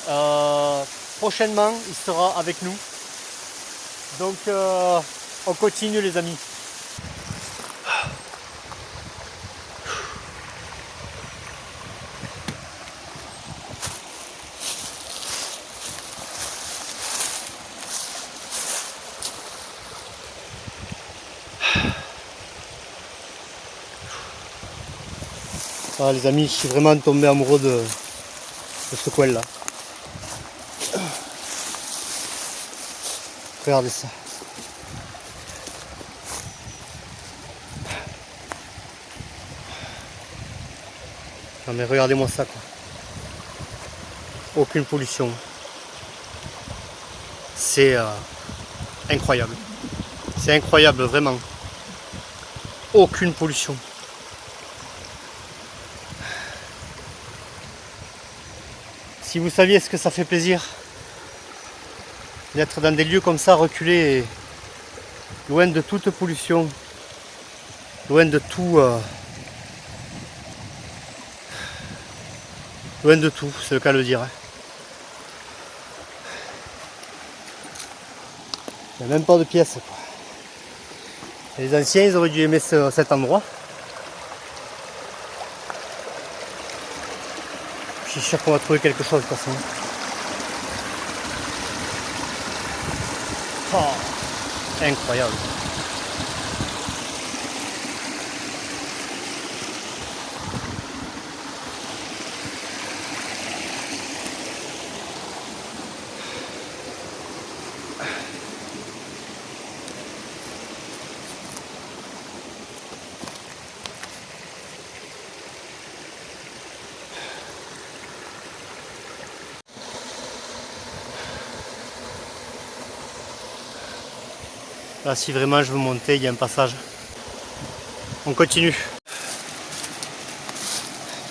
[SPEAKER 1] prochainement il sera avec nous. Donc on continue les amis. Ah, les amis, je suis vraiment tombé amoureux de ce coin là. Regardez ça. Non mais regardez-moi ça quoi. Aucune pollution. C'est incroyable. C'est incroyable vraiment. Aucune pollution. Si vous saviez ce que ça fait plaisir d'être dans des lieux comme ça, reculés, et loin de toute pollution, loin de tout, loin de tout, c'est le cas de le dire. Il n'y a même pas de pièces quoi. Les anciens ils auraient dû aimer cet endroit. Je suis sûr qu'on va trouver quelque chose de toute façon. Oh, incroyable. Là, si vraiment je veux monter, il y a un passage. On continue.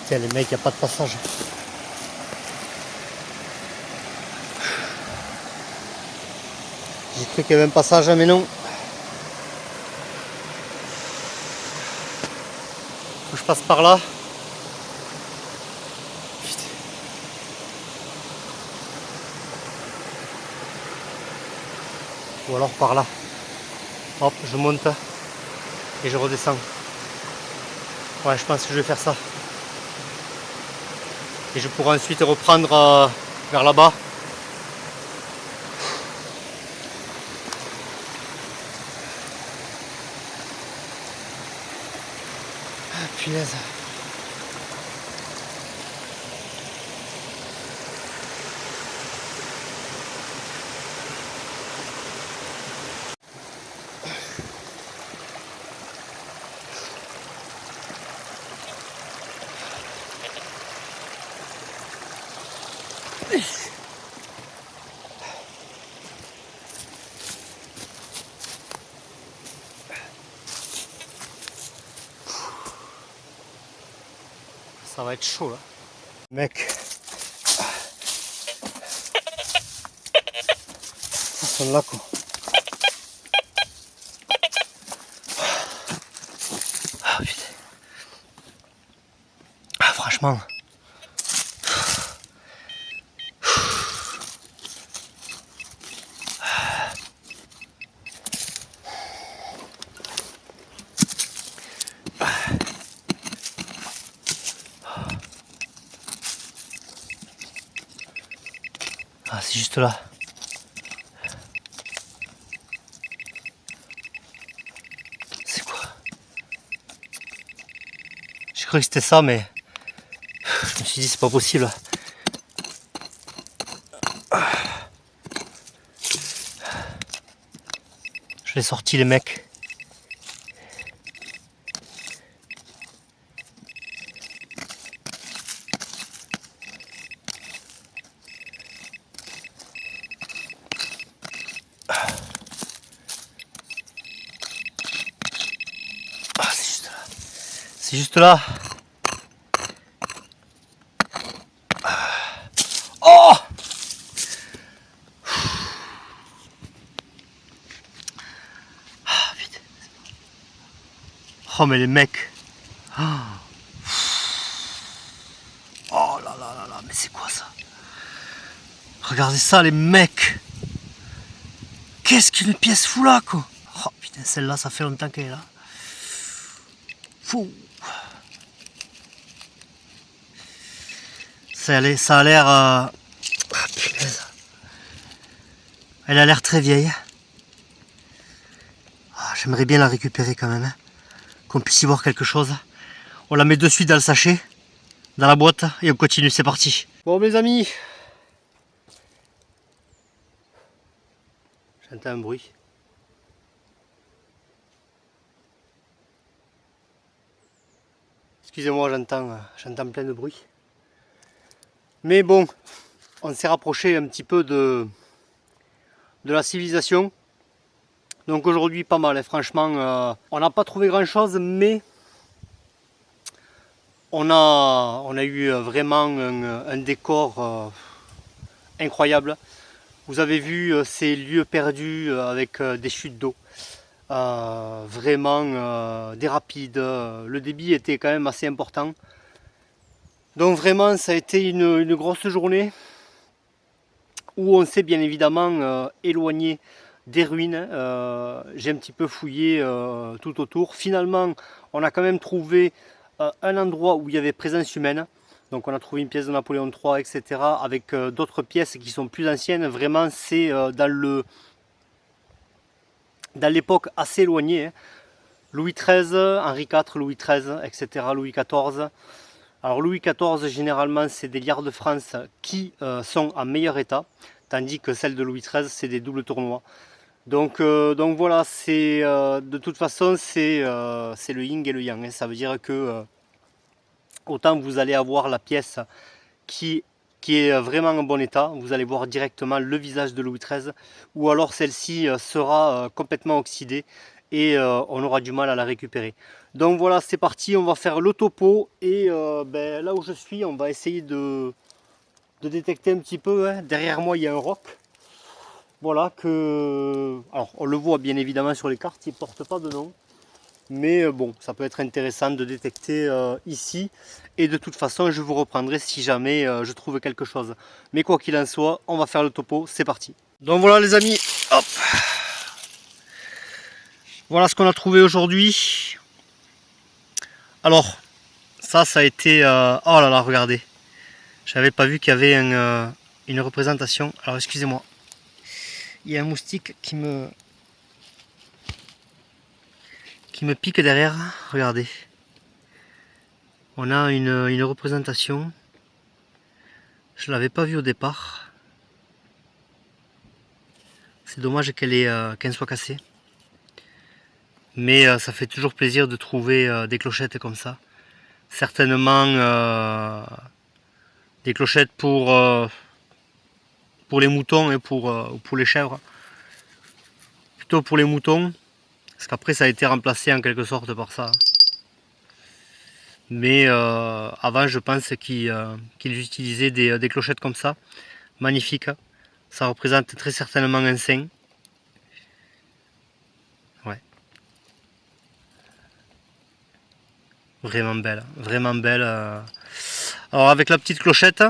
[SPEAKER 1] Putain, les mecs, il n'y a pas de passage. J'ai cru qu'il y avait un passage, mais non. Faut que je passe par là. Putain. Ou alors par là. Hop, je monte et je redescends. Ouais, je pense que je vais faire ça. Et je pourrai ensuite reprendre vers là-bas. Ah, punaise. Ça va être chaud là. Mec. Ça sonne là quoi. Ah putain. Ah franchement. Ah c'est juste là. C'est quoi? J'ai cru que c'était ça mais je me suis dit c'est pas possible. Je l'ai sorti les mecs. Ah c'est juste là. C'est juste là. Oh! Ah putain. Oh mais les mecs. Oh là là là là, mais c'est quoi ça? Regardez ça les mecs. Qu'est-ce qu'une pièce fou là quoi. Oh putain, celle-là ça fait longtemps qu'elle est là. Fou. Ça a l'air... Ah punaise. Elle a l'air très vieille. Ah, j'aimerais bien la récupérer quand même. Hein. Qu'on puisse y voir quelque chose. On la met de suite dans le sachet. Dans la boîte. Et on continue, c'est parti. Bon mes amis. J'entends un bruit. Excusez-moi, j'entends plein de bruit. Mais bon, on s'est rapproché un petit peu de la civilisation. Donc aujourd'hui pas mal, hein. Franchement, on n'a pas trouvé grand chose, mais on a eu vraiment un décor incroyable. Vous avez vu ces lieux perdus avec des chutes d'eau. Vraiment des rapides. Le débit était quand même assez important. Donc vraiment ça a été une grosse journée où on s'est bien évidemment éloigné des ruines. J'ai un petit peu fouillé tout autour. Finalement on a quand même trouvé un endroit où il y avait présence humaine. Donc on a trouvé une pièce de Napoléon III, etc. avec d'autres pièces qui sont plus anciennes. Vraiment c'est dans l'époque assez éloignée. Hein. Louis XIII, Henri IV, Louis XIII, etc. Louis XIV. Alors Louis XIV, généralement, c'est des liards de France qui sont en meilleur état, tandis que celles de Louis XIII, c'est des doubles tournois. Donc voilà, de toute façon, c'est le yin et le yang. Ça veut dire que autant vous allez avoir la pièce qui qui est vraiment en bon état. Vous allez voir directement le visage de Louis XIII, ou alors celle-ci sera complètement oxydée et on aura du mal à la récupérer. Donc voilà, c'est parti, on va faire le topo et là où je suis, on va essayer de détecter un petit peu. Hein. Derrière moi, il y a un roc. Voilà que... Alors, on le voit bien évidemment sur les cartes, il ne porte pas de nom. Mais bon, ça peut être intéressant de détecter ici. Et de toute façon, je vous reprendrai si jamais je trouve quelque chose. Mais quoi qu'il en soit, on va faire le topo, c'est parti. Donc voilà les amis, hop. Voilà ce qu'on a trouvé aujourd'hui. Alors, ça a été... oh là là, regardez. J'avais pas vu qu'il y avait une représentation. Alors excusez-moi. Il y a un moustique qui me pique derrière. Regardez. On a une représentation. Je l'avais pas vue au départ. C'est dommage qu'elle soit cassée. Mais ça fait toujours plaisir de trouver des clochettes comme ça. Certainement des clochettes pour les moutons et pour les chèvres. Plutôt pour les moutons, parce qu'après ça a été remplacé en quelque sorte par ça. Mais avant je pense qu'ils utilisaient des clochettes comme ça, magnifiques. Ça représente très certainement un saint. Ouais. Vraiment belle, vraiment belle. Alors avec la petite clochette,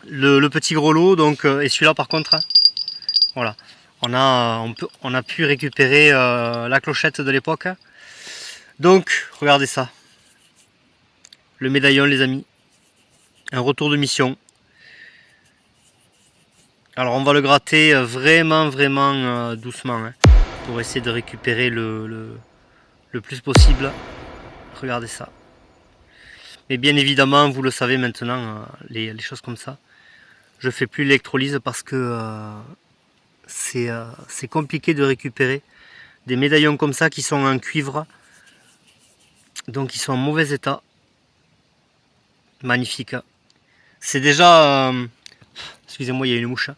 [SPEAKER 1] le petit grelot, donc, et celui-là par contre, voilà. On a pu récupérer la clochette de l'époque. Donc, regardez ça. Le médaillon les amis. Un retour de mission. Alors on va le gratter vraiment doucement hein, pour essayer de récupérer le plus possible. Regardez ça. Mais bien évidemment, vous le savez maintenant, les choses comme ça, je fais plus l'électrolyse parce que c'est compliqué de récupérer des médaillons comme ça qui sont en cuivre. Donc ils sont en mauvais état. Magnifique. C'est déjà... excusez-moi, il y a une mouche.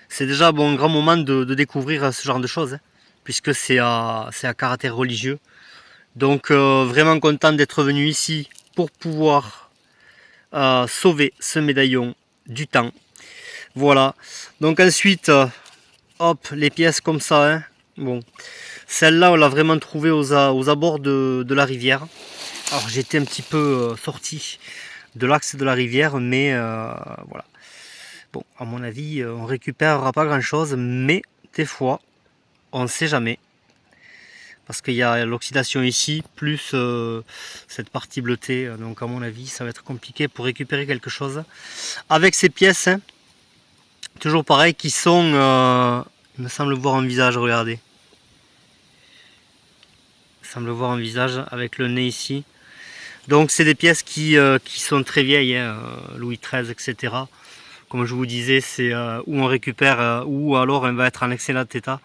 [SPEAKER 1] C'est déjà un grand moment de découvrir ce genre de choses. Hein, puisque c'est à caractère religieux. Donc vraiment content d'être venu ici pour pouvoir sauver ce médaillon du temps. Voilà. Donc ensuite, hop, les pièces comme ça. Hein. Bon, celle-là, on l'a vraiment trouvée aux abords de la rivière. Alors j'étais un petit peu sorti de l'axe de la rivière, mais voilà. Bon, à mon avis, on récupérera pas grand-chose, mais des fois, on ne sait jamais. Parce qu'il y a l'oxydation ici, plus cette partie bleutée. Donc à mon avis, ça va être compliqué pour récupérer quelque chose. Avec ces pièces, hein, toujours pareil, qui sont... il me semble voir un visage, regardez. Il semble voir un visage avec le nez ici. Donc c'est des pièces qui sont très vieilles, hein, Louis XIII, etc. Comme je vous disais, c'est où on récupère, ou alors elle va être en excellent état,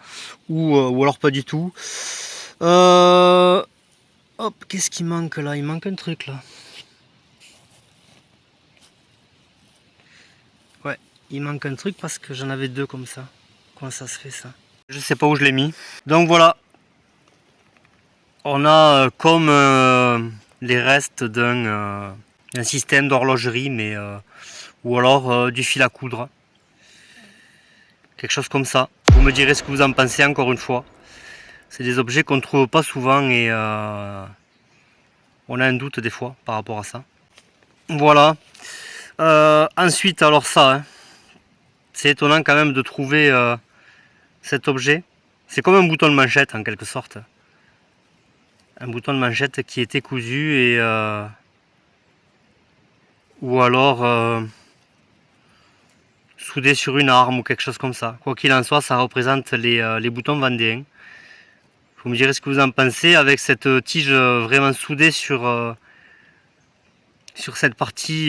[SPEAKER 1] ou alors pas du tout. Hop, qu'est-ce qui manque là? Il manque un truc là. Ouais, il manque un truc parce que j'en avais deux comme ça. Comment ça se fait ça? Je sais pas où je l'ai mis. Donc voilà. On a comme les restes d'un système d'horlogerie, mais ou alors du fil à coudre. Quelque chose comme ça. Vous me direz ce que vous en pensez encore une fois. C'est des objets qu'on ne trouve pas souvent et on a un doute des fois par rapport à ça. Voilà. Ensuite, alors ça, hein, c'est étonnant quand même de trouver cet objet. C'est comme un bouton de manchette en quelque sorte. Un bouton de manchette qui était cousu et ou alors soudé sur une arme ou quelque chose comme ça. Quoi qu'il en soit, ça représente les boutons vendéens. Vous me direz ce que vous en pensez avec cette tige vraiment soudée sur cette partie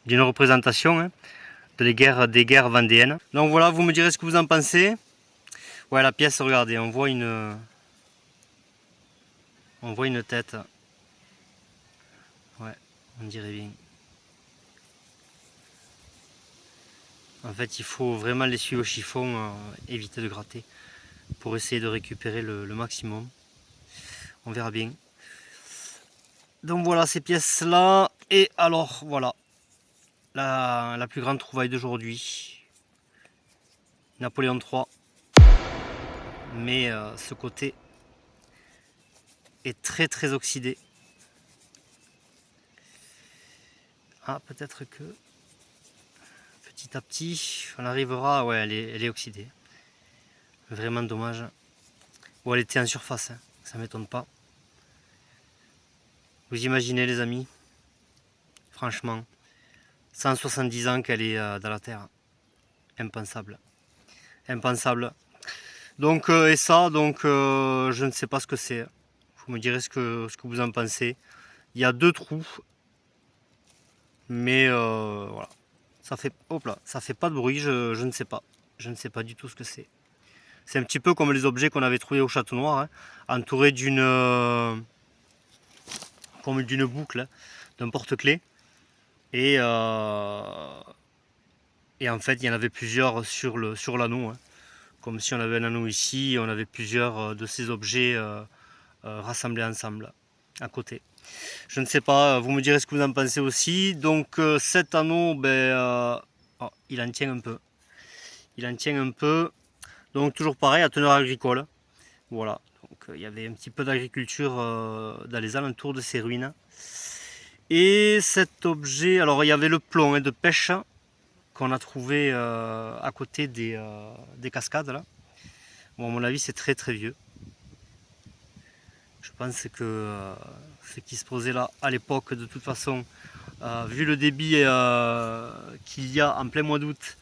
[SPEAKER 1] d'une représentation hein, des guerres vendéennes. Donc voilà, vous me direz ce que vous en pensez. Ouais, la pièce, regardez, on voit une tête. Ouais, on dirait bien. En fait, il faut vraiment l'essuyer au chiffon, éviter de gratter, pour essayer de récupérer le maximum. On verra bien. Donc voilà ces pièces là. Et alors voilà, la plus grande trouvaille d'aujourd'hui. Napoléon III. Mais ce côté est très oxydé. Ah, peut-être que petit à petit on arrivera. Ouais, elle est oxydée. Vraiment dommage. Bon, elle était en surface, hein. Ça m'étonne pas. Vous imaginez les amis, franchement, 170 ans qu'elle est dans la terre. Impensable. Impensable. Donc, et ça, donc, je ne sais pas ce que c'est. Vous me direz ce que vous en pensez. Il y a 2 trous. Mais voilà. Ça fait, hop là, ça fait pas de bruit, je ne sais pas. Je ne sais pas du tout ce que c'est. C'est un petit peu comme les objets qu'on avait trouvés au Château Noir, hein, entourés d'une comme d'une boucle, d'un porte-clés. Et en fait, il y en avait plusieurs sur l'anneau. Hein. Comme si on avait un anneau ici, on avait plusieurs de ces objets rassemblés ensemble, à côté. Je ne sais pas, vous me direz ce que vous en pensez aussi. Donc cet anneau, oh, il en tient un peu. Il en tient un peu. Donc toujours pareil, à teneur agricole. Voilà. Donc il y avait un petit peu d'agriculture dans les alentours de ces ruines. Et cet objet, alors il y avait le plomb de pêche qu'on a trouvé à côté des cascades là. Bon, à mon avis, c'est très vieux. Je pense que ce qui se posait là à l'époque, de toute façon, vu le débit qu'il y a en plein mois d'août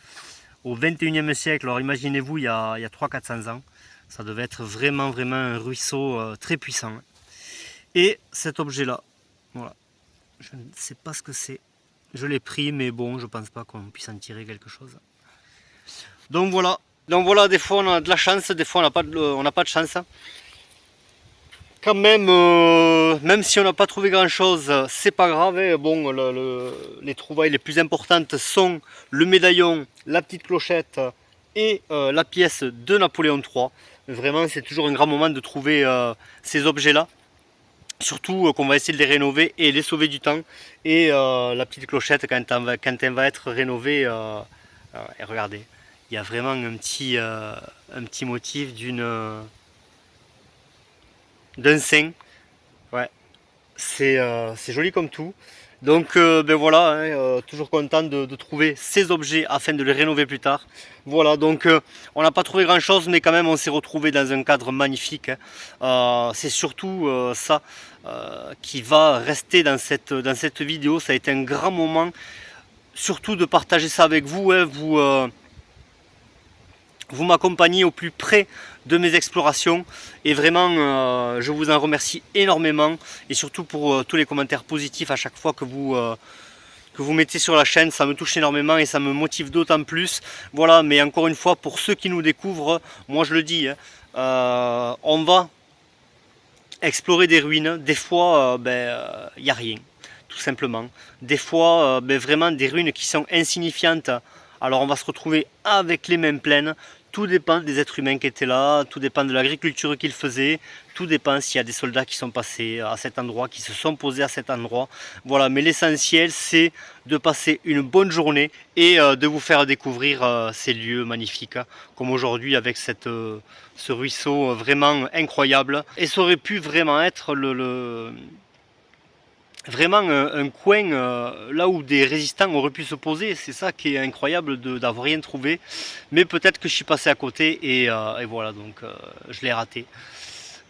[SPEAKER 1] au 21e siècle, alors imaginez-vous, il y a 300-400 ans, ça devait être vraiment un ruisseau très puissant. Et cet objet-là, voilà, je ne sais pas ce que c'est. Je l'ai pris, mais bon, je pense pas qu'on puisse en tirer quelque chose. Donc voilà, des fois on a de la chance, des fois on n'a pas de chance. Quand même, même si on n'a pas trouvé grand chose, c'est pas grave. Hein. Bon, les trouvailles les plus importantes sont le médaillon, la petite clochette et la pièce de Napoléon III. Vraiment, c'est toujours un grand moment de trouver ces objets-là. Surtout qu'on va essayer de les rénover et les sauver du temps. Et la petite clochette, quand elle va être rénovée, et regardez, il y a vraiment un petit motif d'un saint. Ouais, c'est joli comme tout. Donc voilà, hein, toujours content de trouver ces objets afin de les rénover plus tard. Voilà, donc on n'a pas trouvé grand chose, mais quand même on s'est retrouvé dans un cadre magnifique. Hein. C'est surtout ça qui va rester dans cette vidéo. Ça a été un grand moment, surtout de partager ça avec vous. Hein, vous m'accompagnez au plus près de mes explorations et vraiment je vous en remercie énormément et surtout pour tous les commentaires positifs à chaque fois que vous mettez sur la chaîne, ça me touche énormément et ça me motive d'autant plus. Voilà, mais encore une fois, pour ceux qui nous découvrent, moi je le dis, hein, on va explorer des ruines, des fois il n'y a rien, tout simplement. Des fois vraiment des ruines qui sont insignifiantes, alors on va se retrouver avec les mains pleines. Tout dépend des êtres humains qui étaient là, tout dépend de l'agriculture qu'ils faisaient, tout dépend s'il y a des soldats qui sont passés à cet endroit, qui se sont posés à cet endroit. Voilà, mais l'essentiel c'est de passer une bonne journée et de vous faire découvrir ces lieux magnifiques, comme aujourd'hui avec ce ruisseau vraiment incroyable. Et ça aurait pu vraiment être vraiment un coin là où des résistants auraient pu se poser. C'est ça qui est incroyable d'avoir rien trouvé. Mais peut-être que je suis passé à côté et voilà, donc je l'ai raté.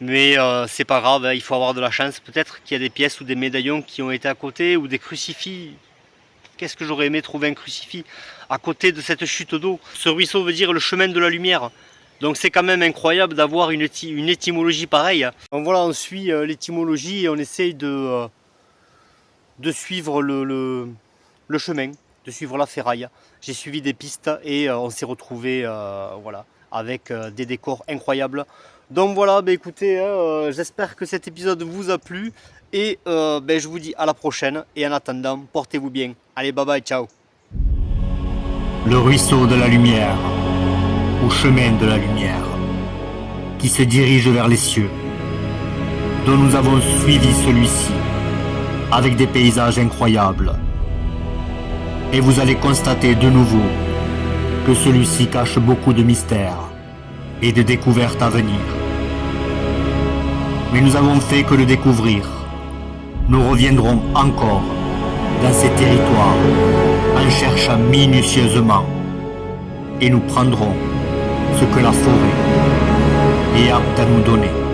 [SPEAKER 1] Mais c'est pas grave, hein, il faut avoir de la chance. Peut-être qu'il y a des pièces ou des médaillons qui ont été à côté ou des crucifix. Qu'est-ce que j'aurais aimé trouver un crucifix à côté de cette chute d'eau. Ce ruisseau veut dire le chemin de la lumière. Donc c'est quand même incroyable d'avoir une étymologie pareille. Donc voilà, on suit l'étymologie et on essaye de suivre le chemin, de suivre la ferraille. J'ai suivi des pistes et on s'est retrouvé voilà, avec des décors incroyables. Donc voilà, écoutez, j'espère que cet épisode vous a plu et je vous dis à la prochaine et en attendant, portez-vous bien. Allez, bye bye, ciao. le ruisseau de la lumière, ou chemin de la lumière, qui se dirige vers les cieux, dont nous avons suivi celui-ci, avec des paysages incroyables. Et vous allez constater de nouveau que celui-ci cache beaucoup de mystères et de découvertes à venir. Mais nous avons fait que le découvrir. Nous reviendrons encore dans ces territoires en cherchant minutieusement et nous prendrons ce que la forêt est apte à nous donner.